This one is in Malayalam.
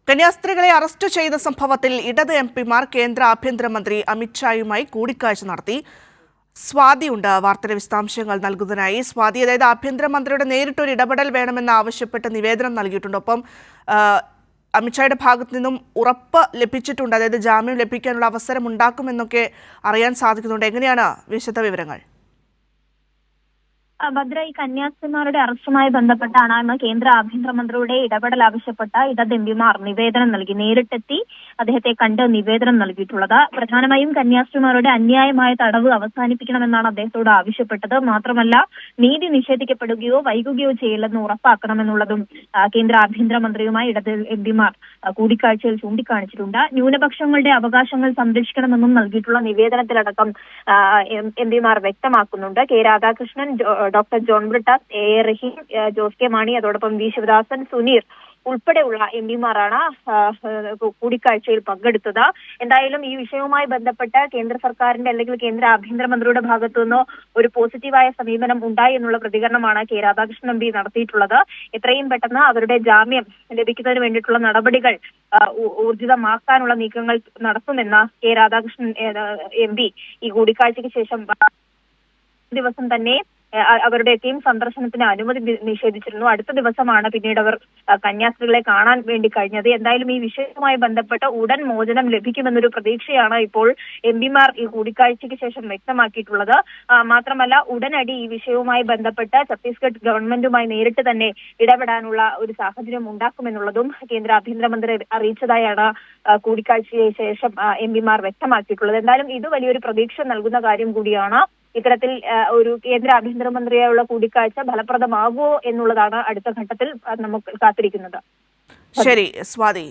കന്യാസ്ത്രീകളെ അറസ്റ്റ് ചെയ്ത സംഭവത്തിൽ ഇടത് എംപിമാർ കേന്ദ്ര ആഭ്യന്തരമന്ത്രി അമിത്ഷായുമായി കൂടിക്കാഴ്ച നടത്തി. സ്വാതിയുണ്ട് വാർത്തയുടെ വിശദാംശങ്ങൾ നൽകുന്നതിനായി. സ്വാതി, അതായത് ആഭ്യന്തരമന്ത്രിയുടെ നേരിട്ടൊരു ഇടപെടൽ വേണമെന്ന് ആവശ്യപ്പെട്ട് നിവേദനം നൽകിയിട്ടുണ്ട്. ഒപ്പം അമിത്ഷായുടെ ഭാഗത്തു നിന്നും ഉറപ്പ് ലഭിച്ചിട്ടുണ്ട്, അതായത് ജാമ്യം ലഭിക്കാനുള്ള അവസരം ഉണ്ടാക്കുമെന്നൊക്കെ അറിയാൻ സാധിക്കുന്നുണ്ട്. എങ്ങനെയാണ് വിശദ വിവരങ്ങൾ? ഭദ്ര, ഈ കന്യാസ്ത്രീമാരുടെ അറസ്റ്റുമായി ബന്ധപ്പെട്ടാണ് ഇന്ന് കേന്ദ്ര ആഭ്യന്തരമന്ത്രിയുടെ ഇടപെടൽ ആവശ്യപ്പെട്ട ഇടത് എംപിമാർ നിവേദനം നൽകി. നേരിട്ടെത്തി അദ്ദേഹത്തെ കണ്ട് നിവേദനം നൽകിയിട്ടുള്ളത്. പ്രധാനമായും കന്യാസ്ത്രീമാരുടെ അന്യായമായ തടവ് അവസാനിപ്പിക്കണമെന്നാണ് അദ്ദേഹത്തോട് ആവശ്യപ്പെട്ടത്. മാത്രമല്ല, നീതി നിഷേധിക്കപ്പെടുകയോ വൈകുകയോ ചെയ്യില്ലെന്ന് ഉറപ്പാക്കണമെന്നുള്ളതും കേന്ദ്ര ആഭ്യന്തരമന്ത്രിയുമായി ഇടത് എംപിമാർ കൂടിക്കാഴ്ചയിൽ ചൂണ്ടിക്കാണിച്ചിട്ടുണ്ട്. ന്യൂനപക്ഷങ്ങളുടെ അവകാശങ്ങൾ സംരക്ഷിക്കണമെന്നും നൽകിയിട്ടുള്ള നിവേദനത്തിലടക്കം എംപിമാർ വ്യക്തമാക്കുന്നുണ്ട്. K Radhakrishnan, doctor John Brittas, A Rahim, Jose K Mani, അതോടൊപ്പം വി ശിവദാസൻ, സുനീർ ഉൾപ്പെടെയുള്ള എംപിമാരാണ് കൂടിക്കാഴ്ചയിൽ പങ്കെടുത്തത്. എന്തായാലും ഈ വിഷയവുമായി ബന്ധപ്പെട്ട് കേന്ദ്ര സർക്കാരിന്റെ അല്ലെങ്കിൽ കേന്ദ്ര ആഭ്യന്തരമന്ത്രിയുടെ ഭാഗത്തു നിന്നോ ഒരു പോസിറ്റീവായ സമീപനം ഉണ്ടായി എന്നുള്ള പ്രതികരണമാണ് കെ രാധാകൃഷ്ണൻ എംപി നടത്തിയിട്ടുള്ളത്. എത്രയും പെട്ടെന്ന് അവരുടെ ജാമ്യം ലഭിക്കുന്നതിന് വേണ്ടിയിട്ടുള്ള നടപടികൾ ഊർജിതമാക്കാനുള്ള നീക്കങ്ങൾ നടത്തുമെന്ന് കെ രാധാകൃഷ്ണൻ എംപി ഈ കൂടിക്കാഴ്ചയ്ക്ക് ശേഷം ദിവസം തന്നെ അവരുടെയൊക്കെയും സന്ദർശനത്തിന് അനുമതി നിഷേധിച്ചിരുന്നു. അടുത്ത ദിവസമാണ് പിന്നീട് അവർ കന്യാസ്ത്രീകളെ കാണാൻ വേണ്ടി കഴിഞ്ഞത്. എന്തായാലും ഈ വിഷയവുമായി ബന്ധപ്പെട്ട് ഉടൻ മോചനം ലഭിക്കുമെന്നൊരു പ്രതീക്ഷയാണ് ഇപ്പോൾ എംപിമാർ ഈ കൂടിക്കാഴ്ചയ്ക്ക് ശേഷം വ്യക്തമാക്കിയിട്ടുള്ളത്. മാത്രമല്ല, ഉടനടി ഈ വിഷയവുമായി ബന്ധപ്പെട്ട് ഛത്തീസ്ഗഡ് ഗവൺമെന്റുമായി നേരിട്ട് തന്നെ ഇടപെടാനുള്ള ഒരു സാഹചര്യം ഉണ്ടാക്കുമെന്നുള്ളതും കേന്ദ്ര ആഭ്യന്തരമന്ത്രി അറിയിച്ചതായാണ് കൂടിക്കാഴ്ചയ്ക്ക് ശേഷം എംപിമാർ വ്യക്തമാക്കിയിട്ടുള്ളത്. എന്തായാലും ഇത് വലിയൊരു പ്രതീക്ഷ നൽകുന്ന കാര്യം കൂടിയാണ്. ഇത്തരത്തിൽ ഒരു കേന്ദ്ര ആഭ്യന്തരമന്ത്രിയായുള്ള കൂടിക്കാഴ്ച ഫലപ്രദമാകുമോ എന്നുള്ളതാണ് അടുത്ത ഘട്ടത്തിൽ നമുക്ക് കാത്തിരിക്കുന്നത്. ശരി സ്വാതി.